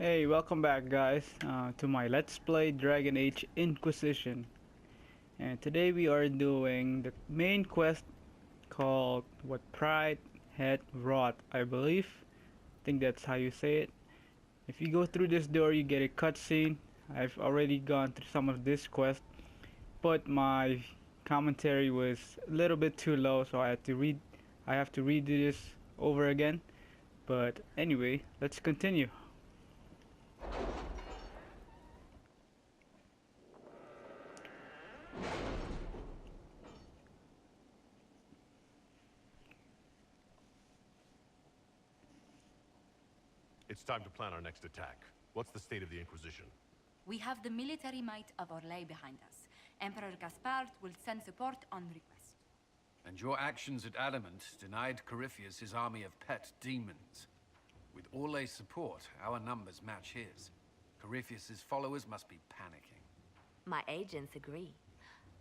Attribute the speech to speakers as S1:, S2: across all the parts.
S1: Hey, welcome back guys to my Let's Play Dragon Age Inquisition. And today we are doing the main quest called What Pride Had Wrought, I believe. I think that's how you say it. If you go through this door you get a cutscene. I've already gone through some of this quest, but my commentary was a little bit too low, so I have to redo this over again. But anyway, let's continue.
S2: It's time to plan our next attack. What's the state of the Inquisition?
S3: We have the military might of Orlais behind us. Emperor Gaspard will send support on request.
S4: And your actions at Adamant denied Corypheus his army of pet demons. With Orlais' support, our numbers match his. Corypheus's followers must be panicking.
S5: My agents agree.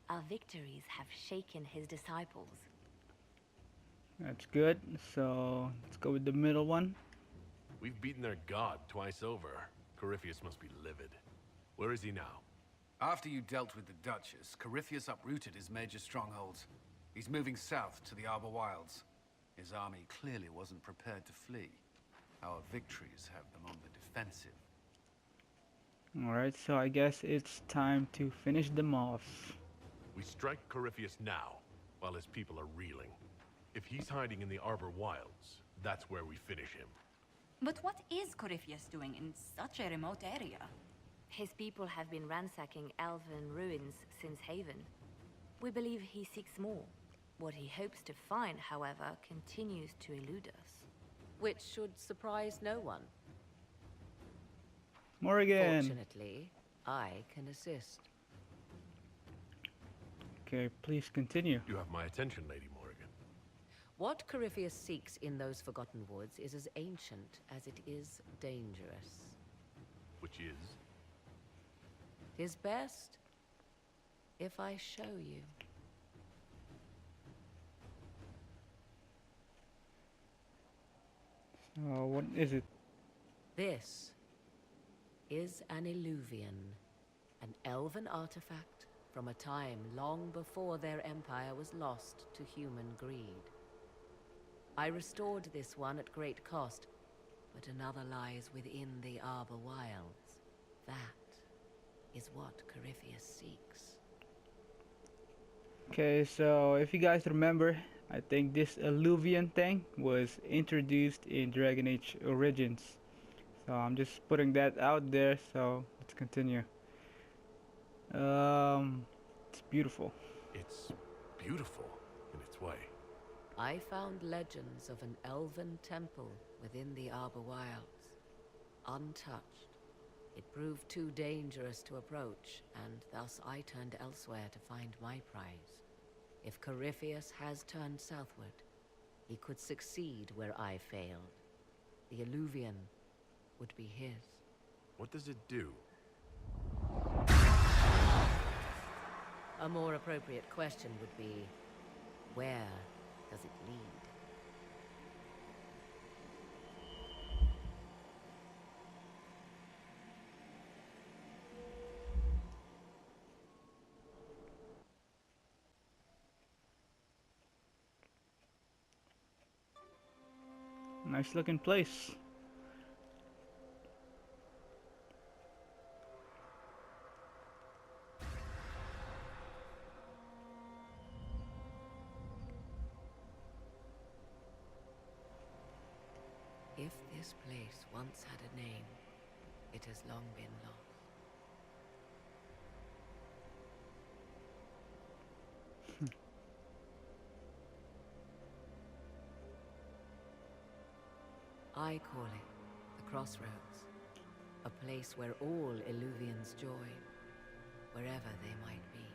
S5: Our victories have shaken his disciples.
S1: That's good. So let's go with the middle one.
S2: We've beaten their god twice over. Corypheus must be livid. Where is he now?
S4: After you dealt with the Duchess, Corypheus uprooted his major strongholds. He's moving south to the Arbor Wilds. His army clearly wasn't prepared to flee. Our victories have them on the defensive.
S1: Alright, so I guess it's time to finish them off.
S2: We strike Corypheus now, while his people are reeling. If he's hiding in the Arbor Wilds, that's where we finish him.
S3: But what is Corypheus doing in such a remote area?
S5: His people have been ransacking elven ruins since Haven. We believe he seeks more. What he hopes to find, however, continues to elude us.
S6: Which should surprise no one.
S1: Morrigan!
S6: Fortunately, I can assist.
S1: Okay, please continue.
S2: You have my attention, Lady Morrigan.
S6: What Corypheus seeks in those Forgotten Woods is as ancient as it is dangerous.
S2: Which is?
S6: 'Tis best if I show you.
S1: What is it?
S6: This is an Illuvian, an elven artifact from a time long before their empire was lost to human greed. I restored this one at great cost, but another lies within the Arbor Wilds. That is what Corypheus seeks.
S1: Okay, so if you guys remember, I think this Illuvian thing was introduced in Dragon Age Origins. So I'm just putting that out there, so let's continue. It's beautiful.
S2: It's beautiful in its way.
S6: I found legends of an elven temple within the Arbor Wilds. Untouched. It proved too dangerous to approach, and thus I turned elsewhere to find my prize. If Corypheus has turned southward, he could succeed where I failed. The Illuvian would be his.
S2: What does it do?
S6: A more appropriate question would be, where does it lead?
S1: Nice looking place.
S6: If this place once had a name, it has long been lost. I call it the Crossroads, a place where all Illuvians join, wherever they might be.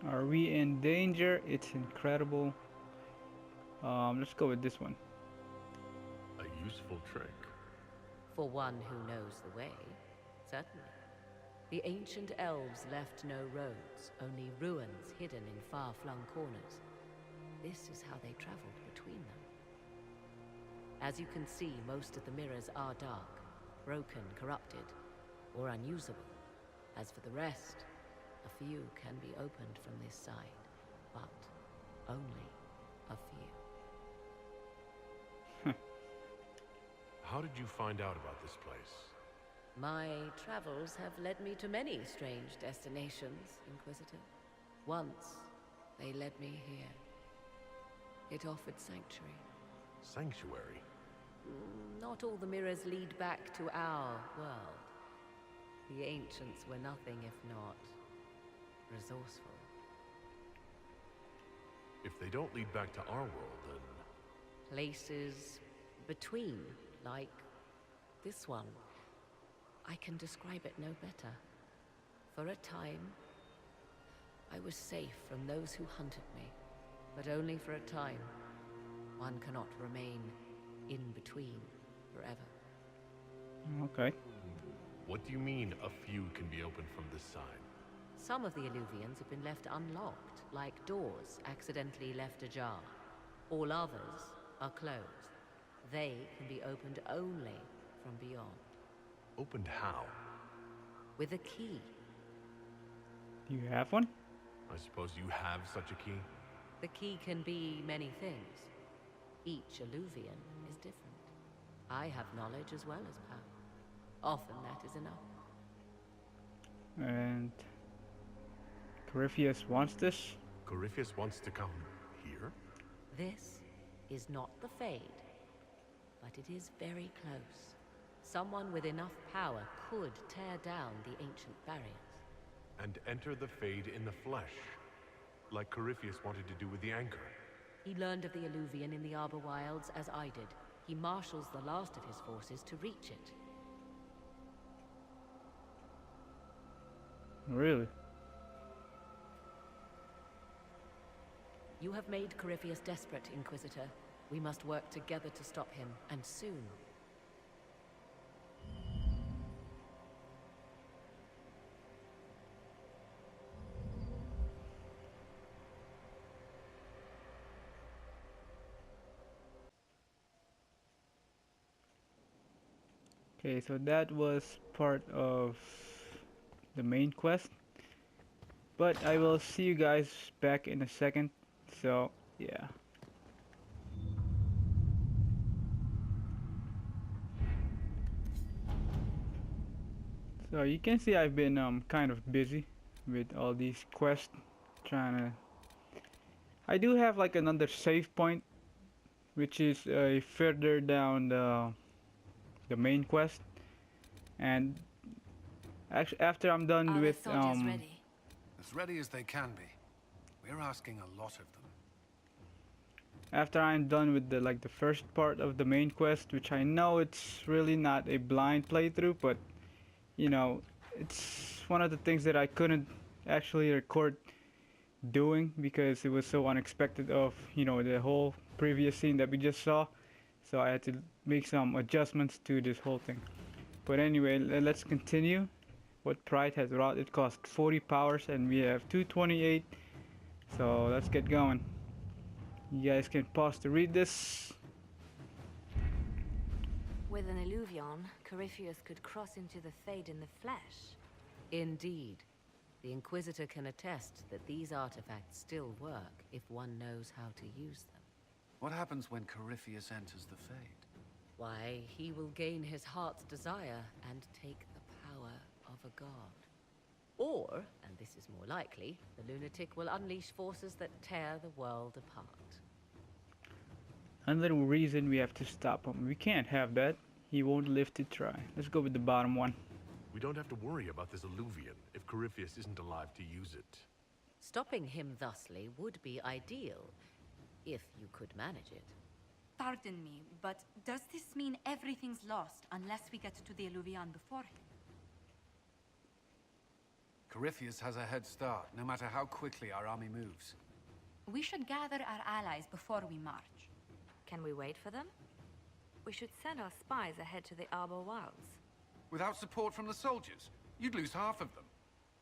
S1: Are we in danger? It's incredible. Let's go with this one.
S2: A useful trick.
S6: For one who knows the way, certainly. The ancient elves left no roads, only ruins hidden in far-flung corners. This is how they traveled between them. As you can see, most of the mirrors are dark, broken, corrupted, or unusable. As for the rest, a few can be opened from this side, but only a few.
S2: How did you find out about this place?
S6: My travels have led me to many strange destinations, Inquisitor. Once, they led me here. It offered sanctuary.
S2: Sanctuary?
S6: Not all the mirrors lead back to our world. The ancients were nothing if not resourceful.
S2: If they don't lead back to our world, then...
S6: Places between, like this one. I can describe it no better. For a time, I was safe from those who hunted me, but only for a time. One cannot remain in between forever.
S1: Okay.
S2: What do you mean, a few can be opened from this side?
S6: Some of the Illuvians have been left unlocked, like doors accidentally left ajar. All others are closed. They can be opened only from beyond.
S2: Opened how?
S6: With a key.
S1: Do you have one?
S2: I suppose you have such a key?
S6: The key can be many things. Each Illuvian is different. I have knowledge as well as power. Often that is enough.
S1: And Corypheus wants this?
S2: Corypheus wants to come here?
S6: This is not the Fade, but it is very close. Someone with enough power could tear down the ancient barriers.
S2: And enter the Fade in the flesh, like Corypheus wanted to do with the Anchor.
S6: He learned of the Illuvian in the Arbor Wilds as I did. He marshals the last of his forces to reach it.
S1: Really?
S6: You have made Corypheus desperate, Inquisitor. We must work together to stop him, and soon.
S1: Okay, so that was part of the main quest. But I will see you guys back in a second. So, yeah. So you can see I've been kind of busy with all these quests, trying to... I do have like another save point, which is further down the main quest, and actually after I'm done
S3: Are
S1: with
S3: the soldiers ready?
S4: As ready as they can be. We're asking a lot of them.
S1: after I'm done with the first part of the main quest, which I know it's really not a blind playthrough, but you know, it's one of the things that I couldn't actually record doing because it was so unexpected of, you know, the whole previous scene that we just saw. So I had to make some adjustments to this whole thing. But anyway, let's continue. What Pride has wrought, it cost 40 powers and we have 228. So let's get going. You guys can pause to read this.
S5: With an Illuvion, Corypheus could cross into the Fade in the flesh.
S6: Indeed. The Inquisitor can attest that these artifacts still work if one knows how to use them.
S4: What happens when Corypheus enters the Fade?
S6: Why, he will gain his heart's desire and take the power of a god. Or, and this is more likely, the lunatic will unleash forces that tear the world apart.
S1: Another reason we have to stop him. We can't have that. He won't live to try. Let's go with the bottom one.
S2: We don't have to worry about this Illuvian if Corypheus isn't alive to use it.
S6: Stopping him thusly would be ideal, if you could manage it.
S3: Pardon me, but does this mean everything's lost unless we get to the Illuvian before him?
S4: Corypheus has a head start, no matter how quickly our army moves.
S3: We should gather our allies before we march.
S5: Can we wait for them? We should send our spies ahead to the Arbor Wilds.
S4: Without support from the soldiers, you'd lose half of them.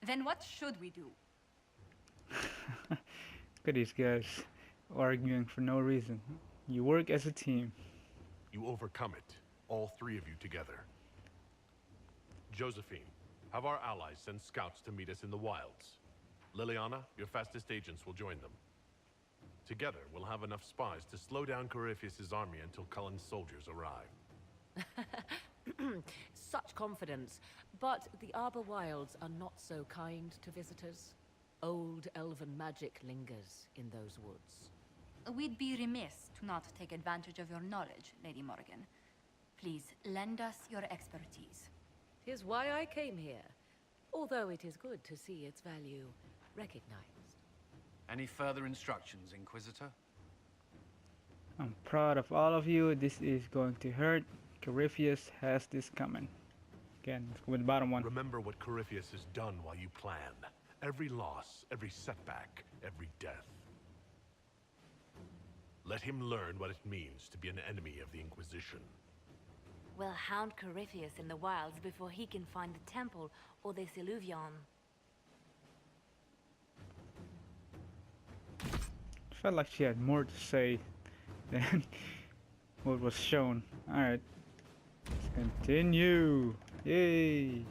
S3: Then what should we do?
S1: Look at these guys arguing for no reason. You work as a team.
S2: you overcome it, all three of you together. Josephine, have our allies send scouts to meet us in the wilds. Liliana, your fastest agents will join them. Together, we'll have enough spies to slow down Corypheus' army until Cullen's soldiers arrive.
S6: Such confidence. But the Arbor Wilds are not so kind to visitors. Old elven magic lingers in those woods.
S3: We'd be remiss to not take advantage of your knowledge, Lady Morgan. Please, lend us your expertise.
S6: 'Tis why I came here. Although it is good to see its value recognized.
S4: Any further instructions, Inquisitor?
S1: I'm proud of all of you. This is going to hurt. Corypheus has this coming. Again, let's go with the bottom one.
S2: Remember what Corypheus has done while you plan. Every loss, every setback, every death. Let him learn what it means to be an enemy of the Inquisition.
S5: We'll hound Corypheus in the wilds before he can find the temple or this illuvion.
S1: Felt like she had more to say than what was shown. Alright. Let's continue. Yay!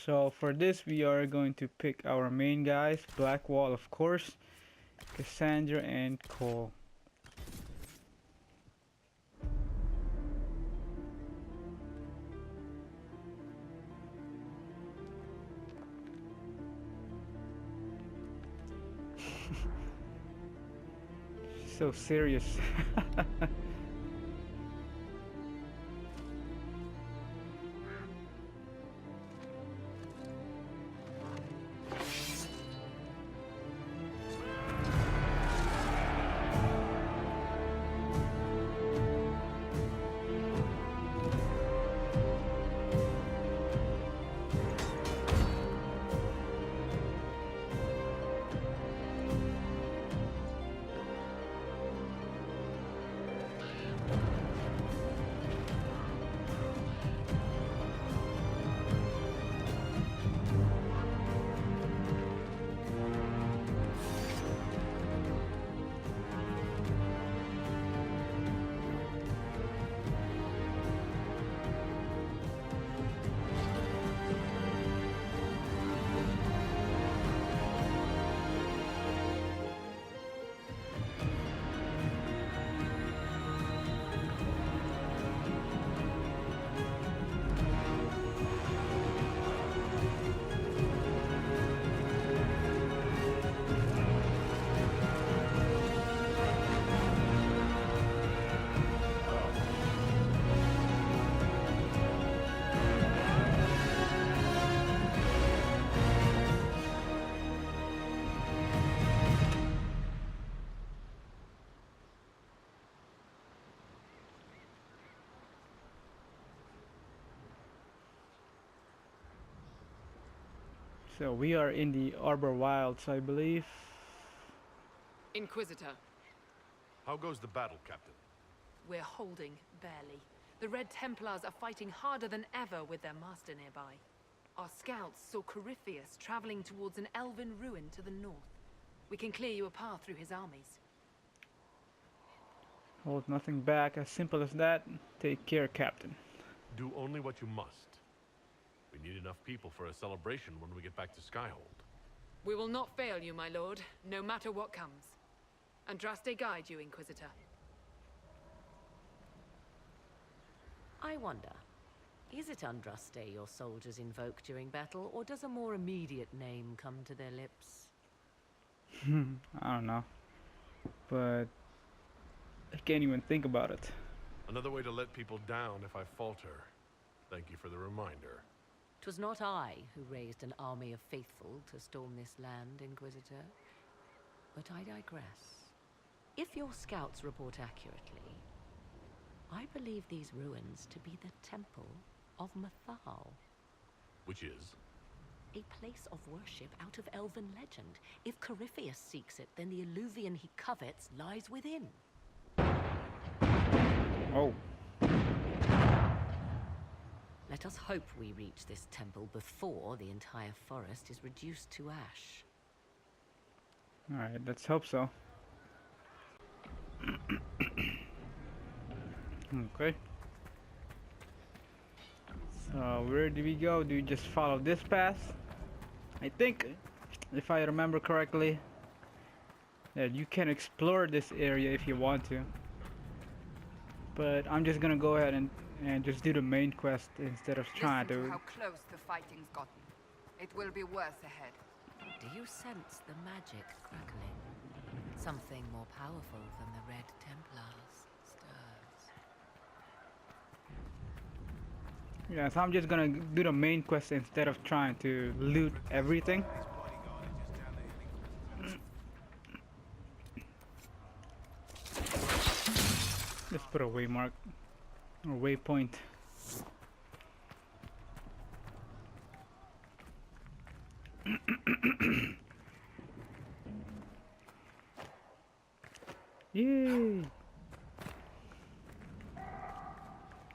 S1: So for this we are going to pick our main guys. Blackwall, of course. Cassandra and Cole. So serious. So we are in the Arbor Wilds, I believe.
S7: Inquisitor,
S2: How goes the battle, Captain?
S7: we're holding barely. The Red Templars are fighting harder than ever with their master nearby. Our scouts saw Corypheus traveling towards an elven ruin to the north. We can clear you a path through his armies.
S1: Hold nothing back, as simple as that. Take care, Captain.
S2: Do only what you must. We need enough people for a celebration when we get back to Skyhold.
S7: We will not fail you, my lord, no matter what comes. Andraste guide you, Inquisitor.
S6: I wonder, is it Andraste your soldiers invoke during battle, or does a more immediate name come to their lips?
S1: I don't know. But I can't even think about it.
S2: Another way to let people down if I falter. Thank you for the reminder.
S6: 'Twas not I who raised an army of faithful to storm this land, Inquisitor. But I digress. If your scouts report accurately, I believe these ruins to be the Temple of Mathal.
S2: Which is?
S6: A place of worship out of elven legend. If Corypheus seeks it, then the illuvion he covets lies within.
S1: Oh.
S6: Let us hope we reach this temple before the entire forest is reduced to ash.
S1: Alright, let's hope so. Okay. So where do we go? Do we just follow this path? I think, if I remember correctly, that you can explore this area if you want to. But I'm just gonna go ahead and just do the main quest instead of trying
S8: Listen to
S1: to.
S8: how close the fighting's gotten. It will be worse ahead.
S6: Do you sense the magic crackling? Something more powerful than the Red Templars stirs.
S1: Yeah, so I'm just gonna do the main quest instead of trying to loot everything. Let's put a waymark or waypoint. Yay!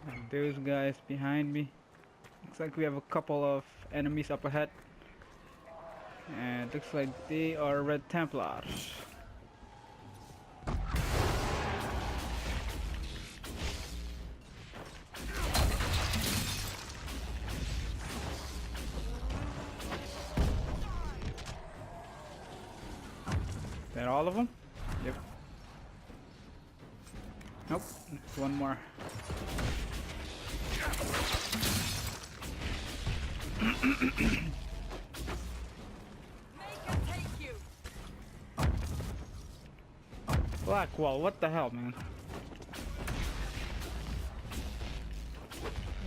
S1: And those guys behind me. Looks like we have a couple of enemies up ahead. And looks like they are Red Templars. Is that all of them? Yep. Nope, there's one more. Blackwall, what the hell, man?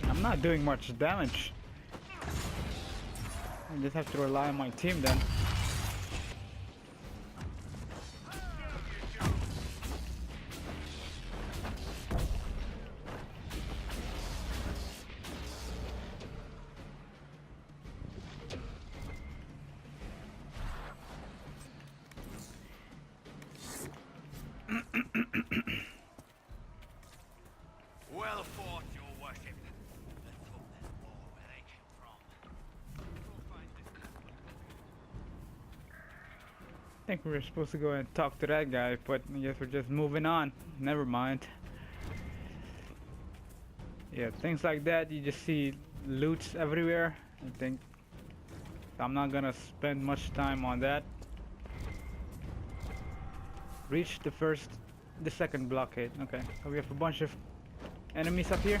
S1: I'm not doing much damage. I just have to rely on my team then.
S9: Well fought, your worship. Let's hope there's more where they came from. We'll find this.
S1: I think we were supposed to go and talk to that guy, but I guess we're just moving on. Never mind. Yeah, things like that, you just see loots everywhere. I think I'm not gonna spend much time on that. Reach the second blockade. Okay, so we have a bunch of enemies up here.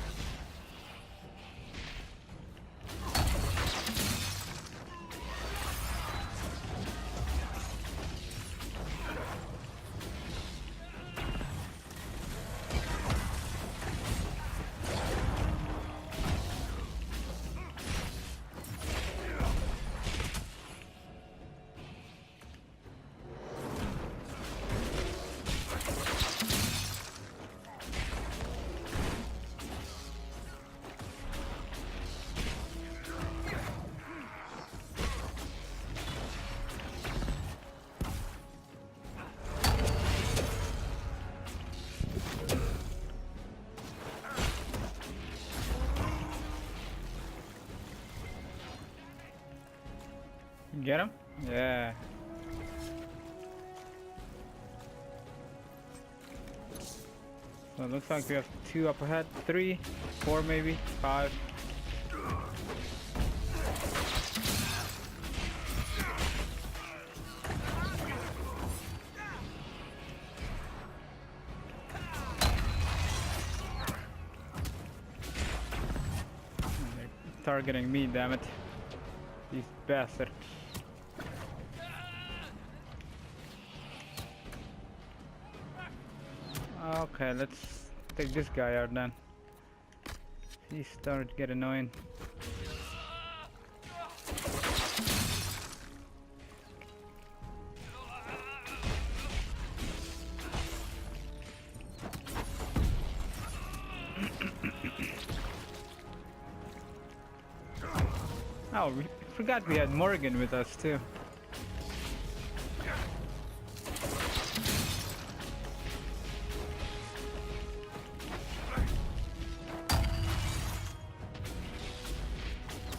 S1: Get him? Yeah. So it looks like we have 2 up ahead, 3, 4 maybe, 5. They're targeting me, damn it. These bastards. Okay, let's take this guy out then. He started to get annoying. Oh, we forgot we had Morgan with us too.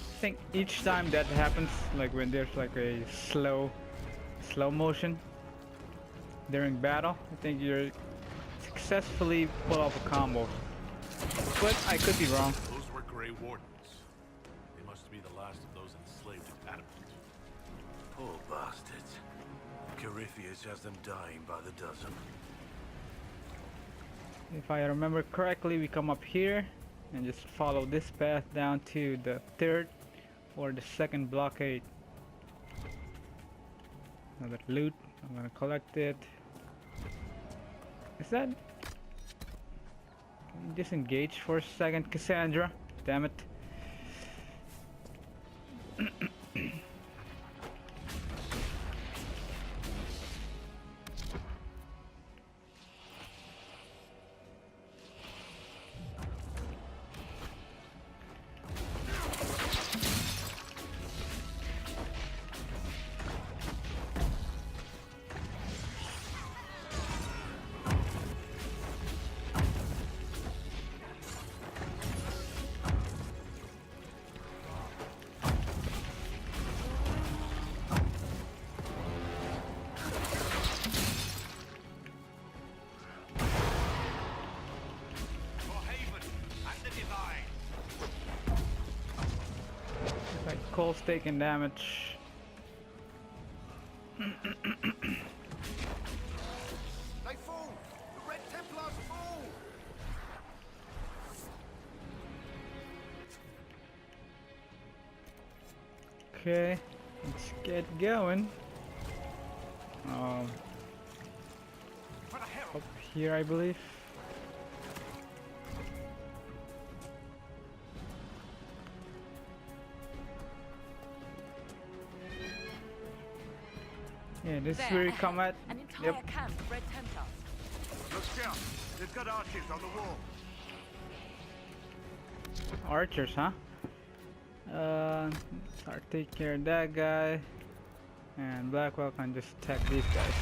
S1: I think each time that happens, like when there's like a slow motion during battle, I think successfully pull off a combo. But I could be wrong.
S2: Those were Grey Wardens. They must be the last of those enslaved at Adamant.
S10: Poor bastards. Corypheus has them dying by the dozen.
S1: If I remember correctly, we come up here and just follow this path down to the third or the second blockade. Another loot. I'm gonna collect it. Is that? Can you disengage for a second, Cassandra? Damn it. Cole's taking damage.
S4: They fall! The Red Templars fall!
S1: Okay, let's get going. Up here, I believe. Yeah, this is where you come at.
S6: An entire camp of Red Templars.
S10: Look out! They've got archers on the wall.
S1: Archers, huh? Start take care of that guy, and Blackwell can just attack these guys.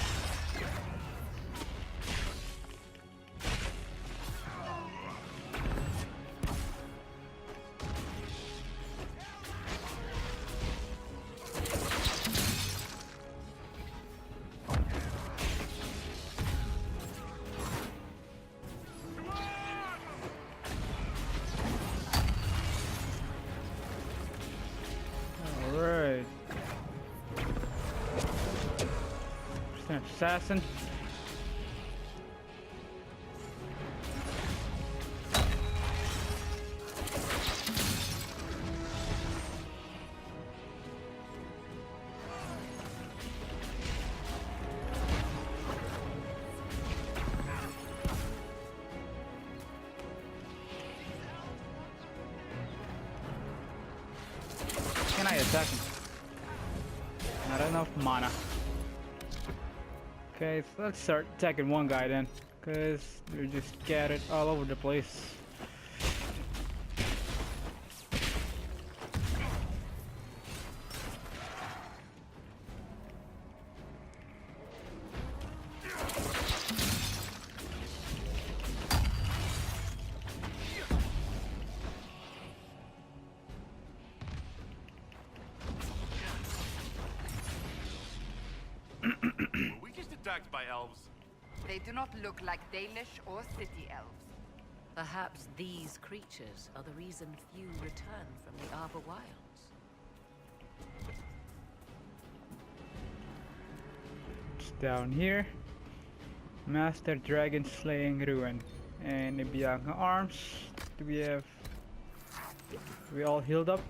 S1: Alright. Just an assassin. Can I attack him? Not enough mana. Okay, so let's start attacking one guy then, because they're just scattered all over the place.
S2: Were we just attacked by elves?
S8: They do not look like Dalish or city elves.
S6: Perhaps these creatures are the reason few return from the Arbor Wilds.
S1: It's down here. Master Dragon Slaying Ruin. And the Bianca arms. Do we have... we all healed up?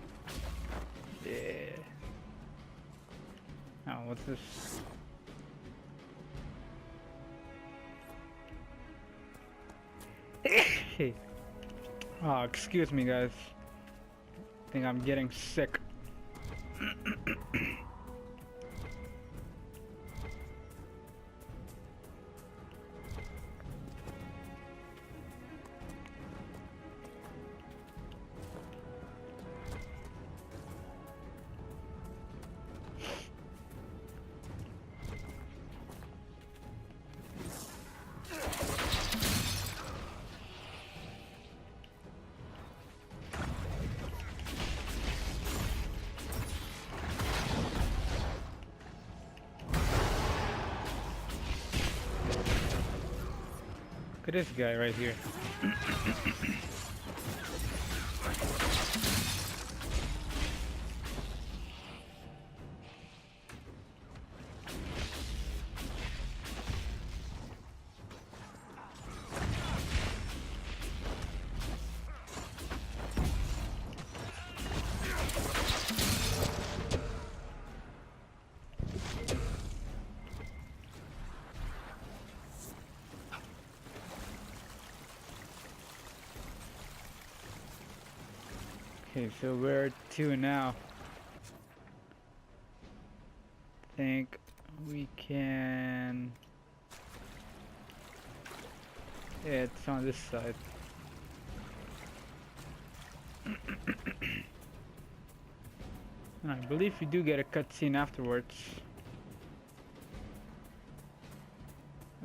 S1: Yeah. Now, what's this? Oh, excuse me, guys. I think I'm getting sick. Look at this guy right here. Okay, so we're at 2 now. Think we can... Yeah, it's on this side. And I believe you do get a cutscene afterwards.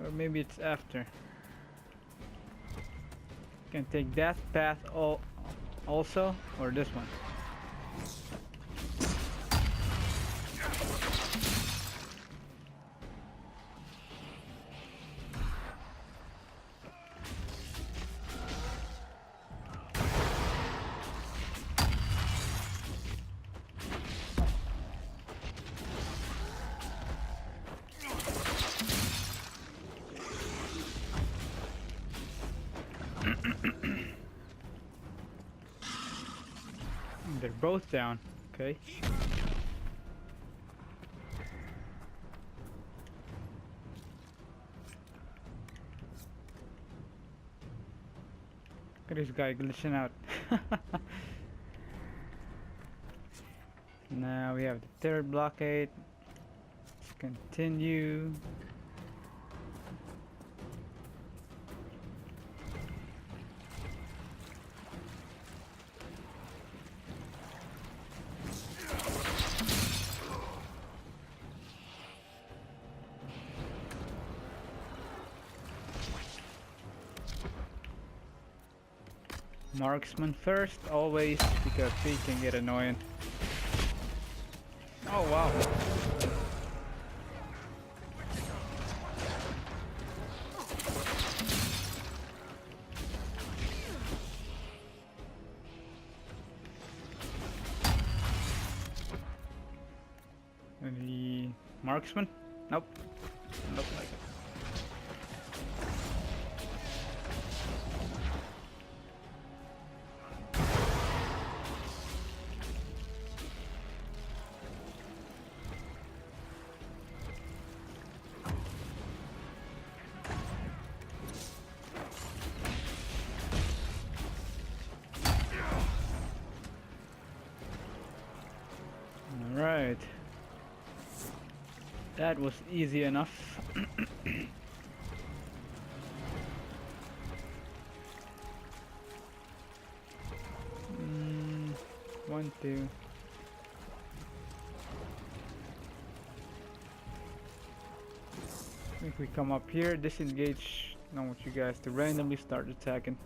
S1: Or maybe it's after. You can take that path also, or this one. They're both down, okay. Look at this guy glitching out. Now we have the third blockade. Let's continue. Marksman first, always, because he can get annoying. Oh wow. Any marksman? Nope. Look like it. Alright. That was easy enough. 1, 2. I think we come up here, disengage. I want you guys to randomly start attacking.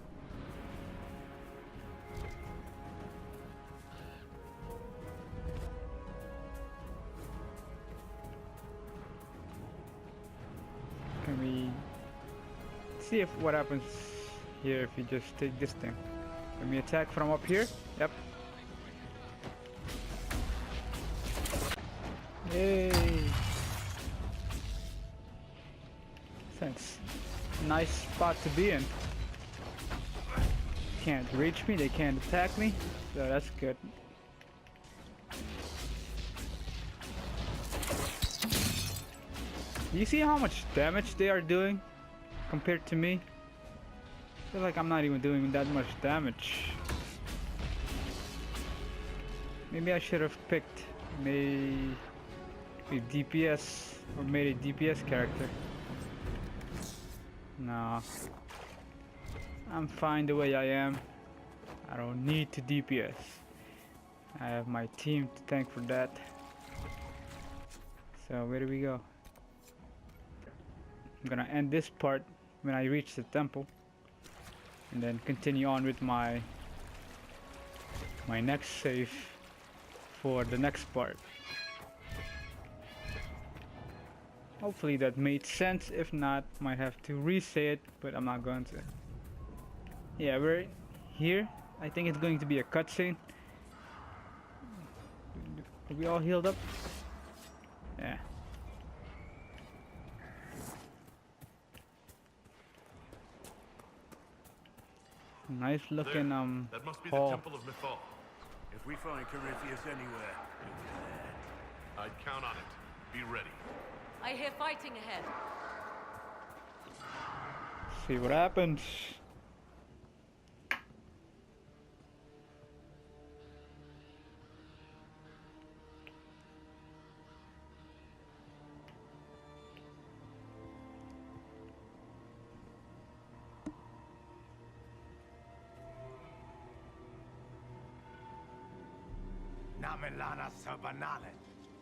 S1: Can we see if what happens here if you just take this thing? Can we attack from up here? Yep. Yay! Thanks. Nice spot to be in. Can't reach me, they can't attack me, so that's good. You see how much damage they are doing compared to me? I feel like I'm not even doing that much damage. Maybe I should have picked a DPS or made a DPS character. Nah, I'm fine the way I am. I don't need to DPS. I have my team to thank for that. So where do we go? I'm gonna end this part when I reach the temple, and then continue on with my next save for the next part. Hopefully that made sense. If not, might have to re-say it, but I'm not going to. Yeah, we're here. I think it's going to be a cutscene. Are we all healed up? Yeah. Nice looking
S2: That must be
S1: hall.
S2: the Temple of Mythal.
S10: If we find Corypheus anywhere,
S2: I'd count on it. Be ready.
S6: I hear fighting ahead.
S1: See what happens.
S9: Namilana Sabanale.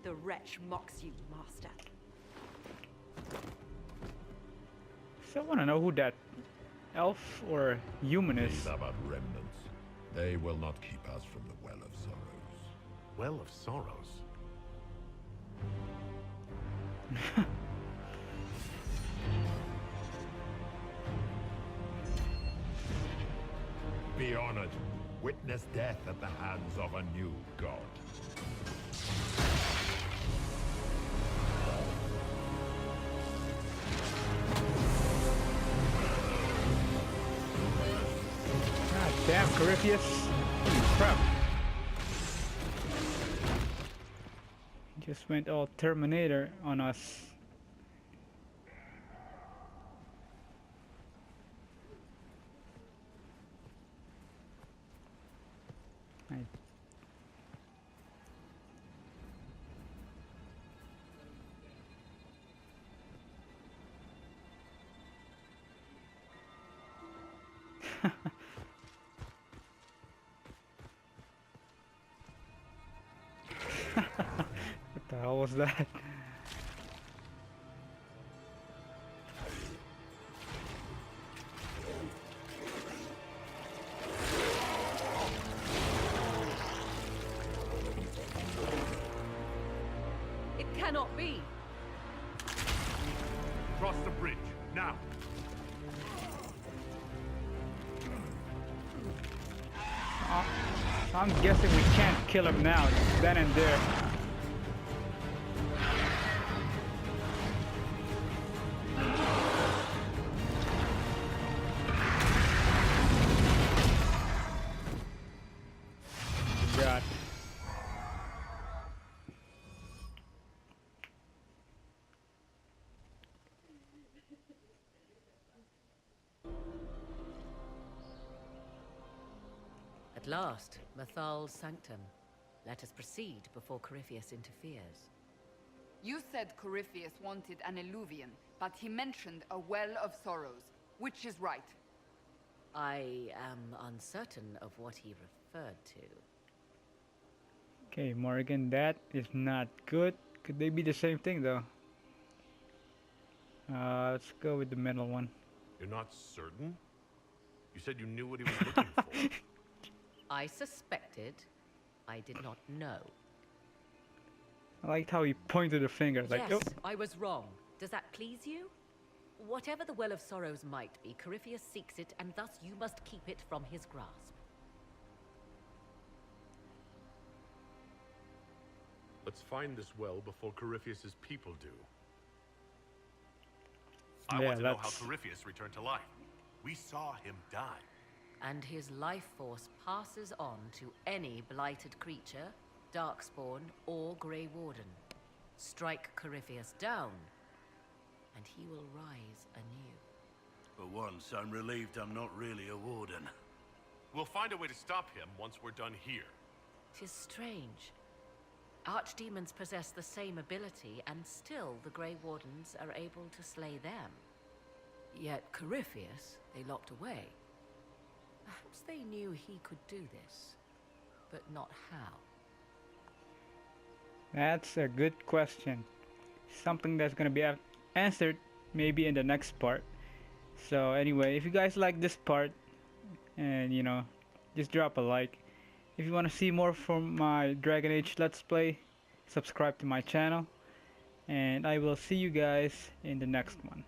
S11: The wretch mocks you, master.
S1: So I want to know who that elf or human is.
S12: These are but remnants. They will not keep us from the Well of Sorrows.
S2: Well of Sorrows.
S12: Be honored. Witness death at the hands of a new god.
S1: God damn, Corypheus. Holy crap. Just went all Terminator on us. I What the hell was that?
S6: It cannot be.
S2: Cross the bridge, now!
S1: I'm guessing we can't kill him now, then and there. God.
S6: At last, Mythal's sanctum. Let us proceed before Corypheus interferes.
S8: You said Corypheus wanted an Eluvian, but he mentioned a Well of Sorrows. Which is right?
S6: I am uncertain of what he referred to.
S1: Okay, Morgan, that is not good. Could they be the same thing though? Let's go with the middle one.
S2: You're not certain? You said you knew what he was looking for.
S6: I suspected. I did not know.
S1: I liked how he pointed the finger, like,
S6: Yes,
S1: oh.
S6: I was wrong. Does that please you? Whatever the Well of Sorrows might be, Corypheus seeks it, and thus you must keep it from his grasp.
S2: Let's find this well before Corypheus's people do. I
S1: Yeah,
S2: want to know how
S1: that's-
S2: Corypheus returned to life. We saw him die.
S6: And his life force passes on to any blighted creature, darkspawn, or Grey Warden. Strike Corypheus down, and he will rise anew.
S10: for once, I'm relieved I'm not really a warden.
S2: We'll find a way to stop him once we're done here.
S6: 'Tis strange. Archdemons possess the same ability, and still the Grey Wardens are able to slay them. Yet Corypheus they locked away. Perhaps they knew he could do this, but not how.
S1: That's a good question. Something that's gonna be answered maybe in the next part. So anyway, if you guys like this part, and you know, just drop a like. If you want to see more from my Dragon Age Let's Play, subscribe to my channel. and I will see you guys in the next one.